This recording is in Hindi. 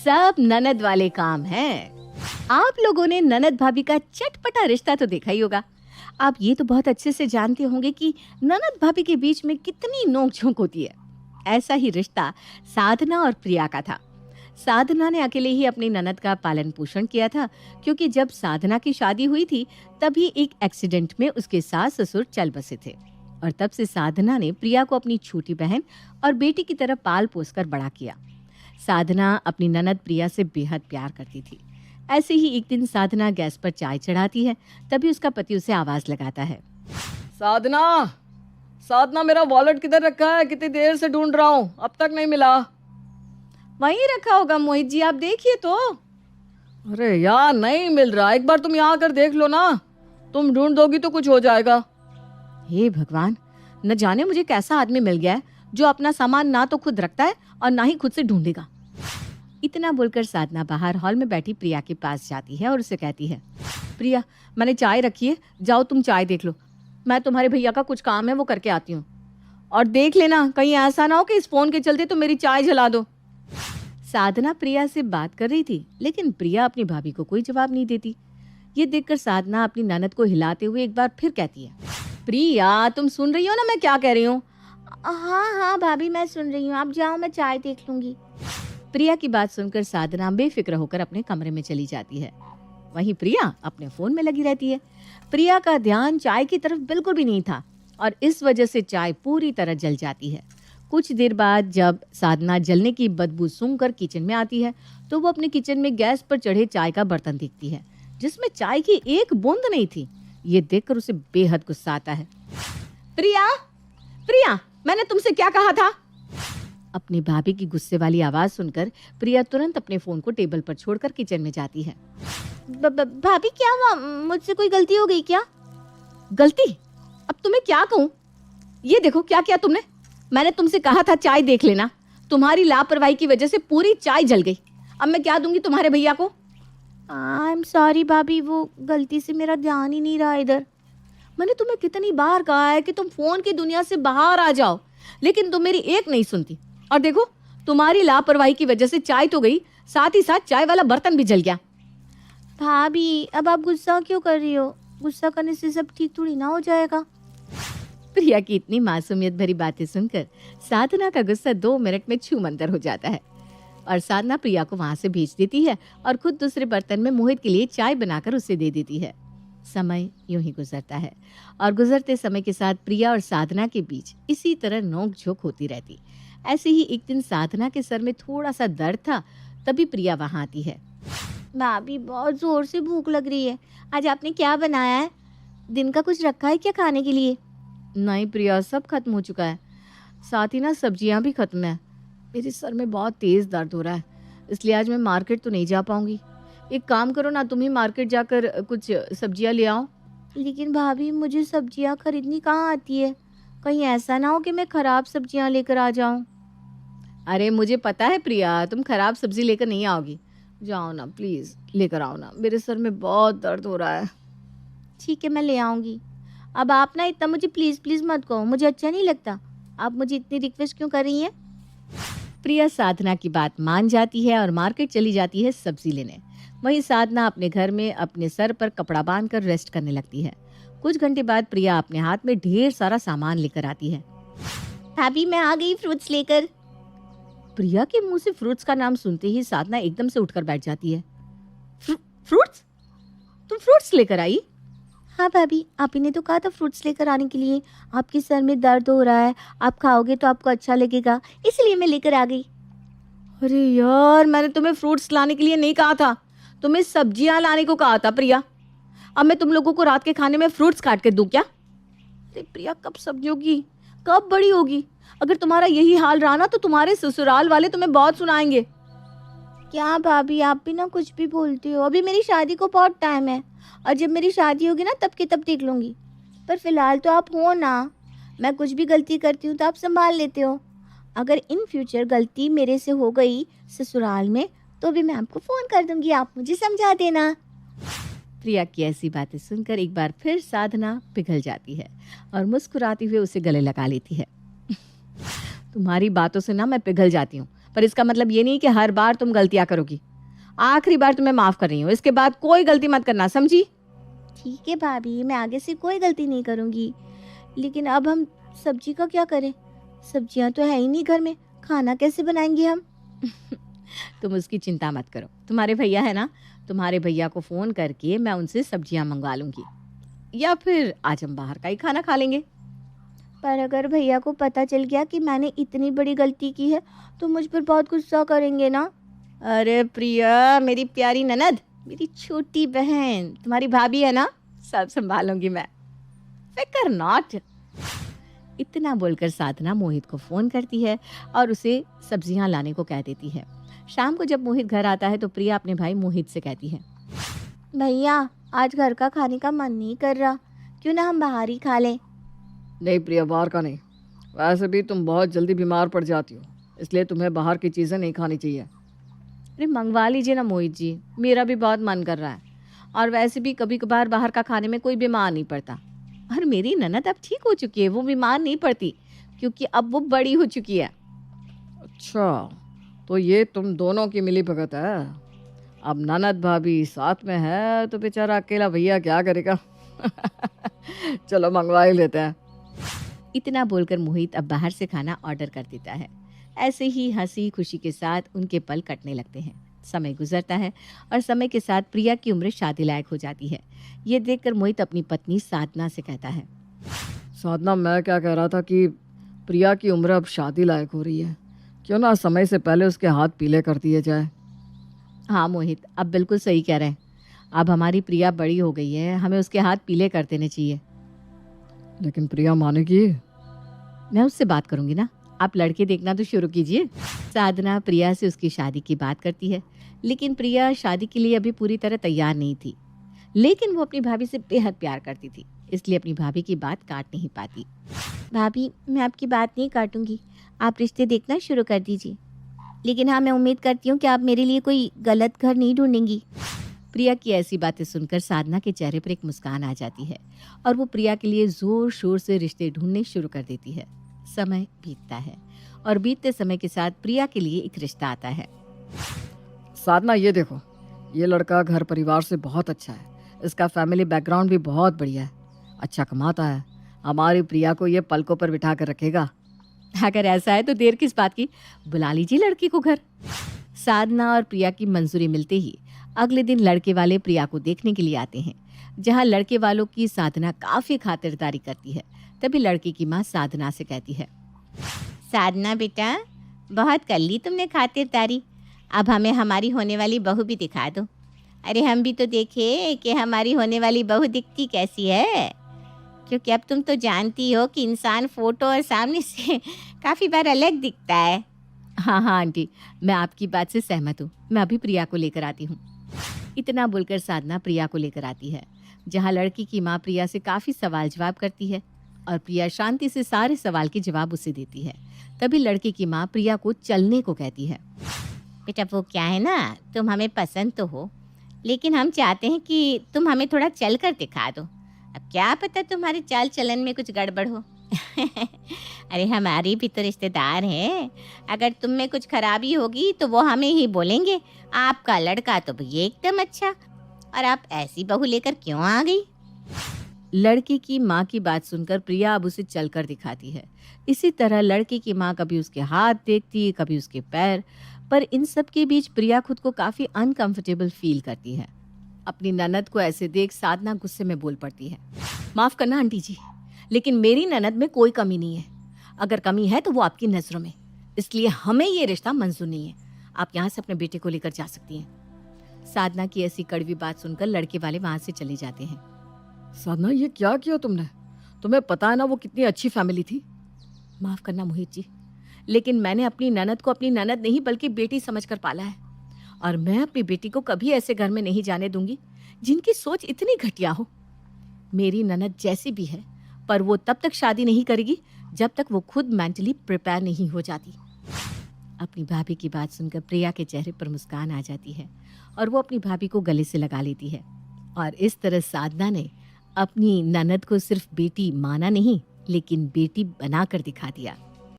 सब ननद वाले काम हैं। आप लोगों ने ननद भाभी का चटपटा रिश्ता तो देखा ही होगा। आप ये तो बहुत अच्छे से जानते होंगे कि ननद भाभी के बीच में कितनी नोक-झोंक होती है। ऐसा ही रिश्ता साधना और प्रिया का था। साधना ने अकेले ही अपनी ननद का पालन पोषण किया था, क्योंकि जब साधना की शादी हुई थी तभी एक एक्सीडेंट में उसके सास ससुर चल बसे थे और तब से साधना ने प्रिया को अपनी छोटी बहन और बेटी की तरह पाल पोस कर बड़ा किया। साधना अपनी ननद प्रिया से बेहद प्यार करती थी। ऐसे ही एक दिन साधना गैस पर चाय चढ़ाती है, तभी उसका पति उसे आवाज लगाता है। साधना, साधना, मेरा वॉलेट किधर रखा है? कितनी देर से ढूंढ रहा हूँ, अब तक नहीं मिला। वहीं रखा होगा मोहित जी, आप देखिए तो। अरे यार, नहीं मिल रहा। एक बार तुम यहाँ आकर देख लो ना। तुम ढूंढ दोगी तो कुछ हो जाएगा। हे भगवान, न जाने मुझे कैसा आदमी मिल गया है जो अपना सामान ना तो खुद रखता है और ना ही खुद से ढूंढेगा। इतना बोलकर साधना बाहर हॉल में बैठी प्रिया के पास जाती है और उसे कहती है, प्रिया, मैंने चाय रखी है, जाओ तुम चाय देख लो। मैं तुम्हारे भैया का कुछ काम है वो करके आती हूँ। और देख लेना कहीं ऐसा ना हो कि इस फोन के चलते तो मेरी चाय जला दो। साधना प्रिया से बात कर रही थी, लेकिन प्रिया अपनी भाभी को कोई जवाब नहीं देती। ये देखकर साधना अपनी ननद को हिलाते हुए एक बार फिर कहती है, प्रिया, तुम सुन रही हो ना मैं क्या कह रही हूँ? हाँ हाँ भाभी, मैं सुन रही हूँ, आप जाओ, मैं चाय देख लूंगी। प्रिया की बात सुनकर साधना बेफिक्र होकर अपने कमरे में चली जाती है। वहीं प्रिया अपने फोन में लगी रहती है। प्रिया का ध्यान चाय की तरफ बिल्कुल भी नहीं था और इस वजह से चाय पूरी तरह जल जाती है। कुछ देर बाद जब साधना जलने की बदबू सूंघकर किचन में आती है तो वो अपने किचन में गैस पर चढ़े चाय का बर्तन देखती है जिसमें चाय की एक बूंद नहीं थी। ये देखकर उसे बेहद गुस्सा आता है। प्रिया, प्रिया, मैंने तुमसे क्या कहा था? अपनी भाभी की गुस्से वाली आवाज सुनकर प्रिया तुरंत अपने फोन को टेबल पर छोड़कर किचन में जाती है। भाभी, क्या हुआ? मुझसे कोई गलती हो गई क्या? गलती? अब तुम्हें क्या कहूँ? ये देखो क्या किया तुमने। मैंने तुमसे कहा था चाय देख लेना, तुम्हारी लापरवाही की वजह से पूरी चाय जल गई। अब मैं क्या दूंगी तुम्हारे भैया को? आई एम सॉरी भाभी, वो गलती से मेरा ध्यान ही नहीं रहा इधर। मैंने तुम्हें कितनी बार कहा है कि तुम फोन की दुनिया से बाहर आ जाओ, लेकिन तुम मेरी एक नहीं सुनती। और देखो, तुम्हारी लापरवाही की वजह से चाय तो गई, साथ ही साथ चाय वाला बर्तन भी जल गया। भाभी, अब आप गुस्सा क्यों कर रही हो? गुस्सा करने से सब ठीक थोड़ी ना हो जाएगा। प्रिया की इतनी मासूमियत भरी बातें सुनकर साधना का गुस्सा 2 मिनट में छूमंतर हो जाता है और साधना प्रिया को वहां से भेज देती है और खुद दूसरे बर्तन में मोहित के लिए चाय बनाकर उसे दे देती है। समय यूं ही गुजरता है और गुजरते समय के साथ प्रिया और साधना के बीच इसी तरह नोक झोंक होती रहती। ऐसे ही एक दिन साधना के सर में थोड़ा सा दर्द था, तभी प्रिया वहां आती है। भाभी, बहुत जोर से भूख लग रही है। आज आपने क्या बनाया है? दिन का कुछ रखा है क्या खाने के लिए? नहीं प्रिया, सब खत्म हो चुका है, साथ ही ना सब्जियां भी खत्म है। मेरे सर में बहुत तेज दर्द हो रहा है, इसलिए आज मैं मार्केट तो नहीं जा पाऊंगी। एक काम करो ना, तुम ही मार्केट जाकर कुछ सब्जियां ले आओ। लेकिन भाभी, मुझे सब्जियां खरीदनी कहाँ आती है? कहीं ऐसा ना हो कि मैं खराब सब्जियां लेकर आ जाऊं। अरे मुझे पता है प्रिया, तुम खराब सब्जी लेकर नहीं आओगी। जाओ ना प्लीज, लेकर आओ ना, मेरे सर में बहुत दर्द हो रहा है। ठीक है, मैं ले आऊंगी। अब आप ना इतना मुझे प्लीज प्लीज मत कहो, मुझे अच्छा नहीं लगता। आप मुझे इतनी रिक्वेस्ट क्यों कर रही हैं? प्रिया साधना की बात मान जाती है और मार्केट चली जाती है सब्जी लेने। वहीं साधना अपने घर में अपने सर पर कपड़ा बांधकर रेस्ट करने लगती है। कुछ घंटे बाद प्रिया अपने हाथ में ढेर सारा सामान लेकर आती है। भाभी, मैं आ गई फ्रूट्स लेकर। प्रिया के मुंह से फ्रूट्स का नाम सुनते ही साधना एकदम से उठकर बैठ जाती है। फ्रूट्स? तुम फ्रूट्स लेकर आई? हाँ भाभी, आप ही ने तो कहा था फ्रूट्स लेकर आने के लिए। आपके सर में दर्द हो रहा है, आप खाओगे तो आपको अच्छा लगेगा, इसलिए मैं लेकर आ गई। अरे यार, मैंने तुम्हें फ्रूट्स लाने के लिए नहीं कहा था, तुम्हें सब्जियां लाने को कहा था प्रिया। अब मैं तुम लोगों को रात के खाने में फ्रूट्स काट के दूं क्या? अरे प्रिया, कब सब्जी होगी, कब बड़ी होगी? अगर तुम्हारा यही हाल रहा ना तो तुम्हारे ससुराल वाले तुम्हें बहुत सुनाएंगे। क्या भाभी, आप भी ना कुछ भी बोलती हो। अभी मेरी शादी को बहुत टाइम है और जब मेरी शादी होगी ना तब के तब देख लूँगी। पर फिलहाल तो आप हो ना। मैं कुछ भी गलती करती हूँ तो आप संभाल लेते हो। अगर इन फ्यूचर गलती मेरे से हो गई ससुराल में तो भी मैं आपको फ़ोन कर दूँगी, आप मुझे समझा देना। प्रिया की ऐसी बातें सुनकर एक बार फिर साधना पिघल जाती है और मुस्कुराती हुए उसे गले लगा लेती है। तुम्हारी बातों से ना मैं पिघल जाती हूँ। पर इसका मतलब ये नहीं कि हर बार तुम गलतियां करोगी। आखिरी बार तुम्हें माफ कर रही हूँ, इसके बाद कोई गलती मत करना, समझी? ठीक है भाभी, मैं आगे से कोई गलती नहीं करूँगी। लेकिन अब हम सब्जी का क्या करें? सब्जियां तो है ही नहीं घर में, खाना कैसे बनाएंगे हम? तुम उसकी चिंता मत करो, तुम्हारे भैया है ना, तुम्हारे भैया को फोन करके मैं उनसे सब्जियां मंगवा लूंगी, या फिर आज हम बाहर का ही खाना खा लेंगे। पर अगर भैया को पता चल गया कि मैंने इतनी बड़ी गलती की है तो मुझ पर बहुत गुस्सा करेंगे ना। अरे प्रिया, मेरी प्यारी ननद, मेरी छोटी बहन, तुम्हारी भाभी है ना, सब संभालूंगी मैं, फिकर नॉट। इतना बोलकर साधना मोहित को फोन करती है और उसे सब्जियां लाने को कह देती है। शाम को जब मोहित घर आता है तो प्रिया अपने भाई मोहित से कहती है, भैया आज घर का खाने का मन नहीं कर रहा, क्यों ना हम बाहर ही खा लें? नहीं प्रिया, बाहर का नहीं। वैसे भी तुम बहुत जल्दी बीमार पड़ जाती हो, इसलिए तुम्हें बाहर की चीज़ें नहीं खानी चाहिए। अरे मंगवा लीजिए ना मोहित जी, मेरा भी बहुत मन कर रहा है, और वैसे भी कभी कभार बाहर का खाने में कोई बीमार नहीं पड़ता। और मेरी ननद अब ठीक हो चुकी है, वो बीमार नहीं पड़ती क्योंकि अब वो बड़ी हो चुकी है। अच्छा, तो ये तुम दोनों की मिली भगत है। अब ननद भाभी साथ में है तो बेचारा अकेला भैया क्या करेगा। चलो मंगवा ही लेते हैं। इतना बोलकर मोहित अब बाहर से खाना ऑर्डर कर देता है। ऐसे ही हंसी खुशी के साथ उनके पल कटने लगते हैं। समय गुजरता है और समय के साथ प्रिया की उम्र शादी लायक हो जाती है। ये देखकर मोहित अपनी पत्नी साधना से कहता है, साधना, मैं क्या कह रहा था कि प्रिया की उम्र अब शादी लायक हो रही है, क्यों ना समय से पहले उसके हाथ पीले कर दिए जाए। हाँ मोहित, अब बिल्कुल सही कह रहे हैं। अब हमारी प्रिया बड़ी हो गई है, हमें उसके हाथ पीले कर देने चाहिए। लेकिन प्रिया मानेगी? मैं उससे बात करूंगी ना, आप लड़के देखना तो शुरू कीजिए। साधना प्रिया से उसकी शादी की बात करती है, लेकिन प्रिया शादी के लिए अभी पूरी तरह तैयार नहीं थी। लेकिन वो अपनी भाभी से बेहद प्यार करती थी, इसलिए अपनी भाभी की बात काट नहीं पाती। भाभी, मैं आपकी बात नहीं काटूंगी, आप रिश्ते देखना शुरू कर दीजिए। लेकिन हाँ, मैं उम्मीद करती हूँ कि आप मेरे लिए कोई गलत घर नहीं ढूंढेंगी। प्रिया की ऐसी बातें सुनकर साधना के चेहरे पर एक मुस्कान आ जाती है और वो प्रिया के लिए जोर शोर से रिश्ते ढूंढने शुरू कर देती है। समय बीतता है और बीतते समय के साथ प्रिया के लिए एक रिश्ता आता है। साधना, ये देखो, ये लड़का घर परिवार से बहुत अच्छा है, इसका फैमिली बैकग्राउंड भी बहुत बढ़िया है, अच्छा कमाता है, हमारी प्रिया को ये पलकों पर बिठा कर रखेगा। अगर ऐसा है तो देर किस बात की, बुला लीजिए लड़की को घर। साधना और प्रिया की मंजूरी मिलते ही अगले दिन लड़के वाले प्रिया को देखने के लिए आते हैं। जहां लड़के वालों की साधना काफी खातिरदारी करती है, तभी लड़की की माँ साधना से कहती है, साधना बेटा, बहुत कर ली तुमने खातिरदारी, अब हमें हमारी होने वाली बहू भी दिखा दो। अरे हम भी तो देखे कि हमारी होने वाली बहू दिखती कैसी है, क्योंकि अब तुम तो जानती हो कि इंसान फोटो और सामने से काफ़ी बार अलग दिखता है। हाँ हाँ आंटी, मैं आपकी बात से सहमत हूँ, मैं अभी प्रिया को लेकर आती हूँ। इतना बोलकर साधना प्रिया को लेकर आती है, जहाँ लड़की की माँ प्रिया से काफ़ी सवाल जवाब करती है और प्रिया शांति से सारे सवाल के जवाब उसे देती है। तभी लड़की की माँ प्रिया को चलने को कहती है। बेटा वो क्या है ना, तुम हमें पसंद तो हो, लेकिन हम चाहते हैं कि तुम हमें थोड़ा चल कर दिखा दो। अब क्या पता तुम्हारे चाल चलन में कुछ गड़बड़ हो। अरे हमारी भी तो रिश्तेदार हैं, अगर तुम में कुछ खराबी होगी तो वो हमें ही बोलेंगे। आपका लड़का तो भैया एकदम अच्छा, और आप ऐसी बहू लेकर क्यों आ गई? लड़की की माँ की बात सुनकर प्रिया अब उसे चलकर दिखाती है। इसी तरह लड़की की माँ कभी उसके हाथ देखती, कभी उसके पैर, पर इन सब के बीच प्रिया खुद को काफी अनकंफर्टेबल फील करती है। अपनी ननद को ऐसे देख साधना गुस्से में बोल पड़ती है, माफ करना आंटी जी, लेकिन मेरी ननद में कोई कमी नहीं है, अगर कमी है तो वो आपकी नजरों में, इसलिए हमें ये रिश्ता मंजूर नहीं है। आप यहाँ से अपने बेटे को लेकर जा सकती हैं। साधना की ऐसी कड़वी बात सुनकर लड़के वाले वहां से चले जाते हैं। साधना, ये क्या किया तुमने? तुम्हें पता है ना वो कितनी अच्छी फैमिली थी। माफ करना मोहित जी, लेकिन मैंने अपनी ननद को अपनी ननद नहीं बल्कि बेटी समझकर पाला है, और मैं अपनी बेटी को कभी ऐसे घर में नहीं जाने दूंगी जिनकी सोच इतनी घटिया हो। मेरी ननद जैसी भी है, पर वो तब तक शादी नहीं करेगी जब तक वो खुद मेंटली प्रिपेयर नहीं हो जाती। अपनी भाभी की बात सुनकर प्रिया के चेहरे पर मुस्कान आ जाती है और वो अपनी भाभी को गले से लगा लेती है। और इस तरह साधना ने अपनी ननद को सिर्फ बेटी माना नहीं, लेकिन बेटी बनाकर दिखा दिया।